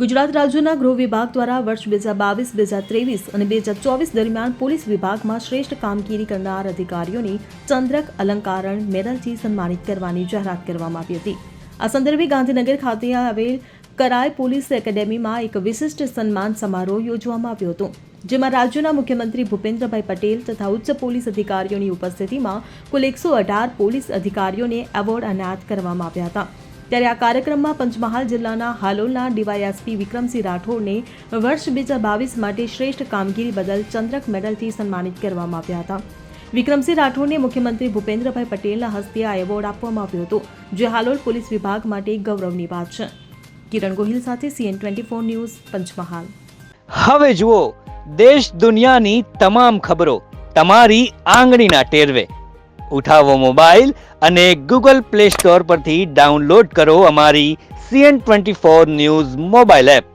ગુજરાત રાજ્યના ગૃહ વિભાગ દ્વારા વર્ષ 2022-2023 અને 2024 દરમિયાન પોલીસ વિભાગમાં શ્રેષ્ઠ કામગીરી કરનાર અધિકારીઓની ચંદ્રક અલંકારણ મેડલથી સન્માનિત કરવાની જાહેરાત કરવામાં આવી હતી. આ સંદર્ભે ગાંધીનગર ખાતે આવેલ કરાય પોલીસ એકેડેમીમાં એક વિશિષ્ટ સન્માન સમારોહ યોજવામાં આવ્યો હતો, જેમાં રાજ્યના મુખ્યમંત્રી ભૂપેન્દ્રભાઈ પટેલ તથા ઉચ્ચ પોલીસ અધિકારીઓની ઉપસ્થિતિમાં કુલ 118 પોલીસ અધિકારીઓને એવોર્ડ એનાયત કરવામાં આવ્યા હતા. ત્યારે આ કાર્યક્રમમાં પંચમહાલ જિલ્લાના હાલોલના ડીવાયએસપી વિક્રમસિંહ રાઠોડને વર્ષ 2022 માટે શ્રેષ્ઠ કામગીરી બદલ ચંદ્રક મેડલથી સન્માનિત કરવામાં આવ્યા હતા. વિક્રમસિંહ રાઠોડને મુખ્યમંત્રી ભૂપેન્દ્રભાઈ પટેલના હસ્તે આ એવોર્ડ આપવામાં આવ્યો હતો, જે હાલોલ પોલીસ વિભાગ માટે ગૌરવની વાત છે. કિરણ ગોહિલ સાથે CN24 ન્યૂઝ, પંચમહાલ. હવે જુઓ દેશ દુનિયાની તમામ ખબરો તમારી આંગળીના ટેરવે. ઉઠાવો મોબાઈલ અને Google Play Store પરથી ડાઉનલોડ કરો અમારી CN24 ન્યૂઝ મોબાઈલ એપ.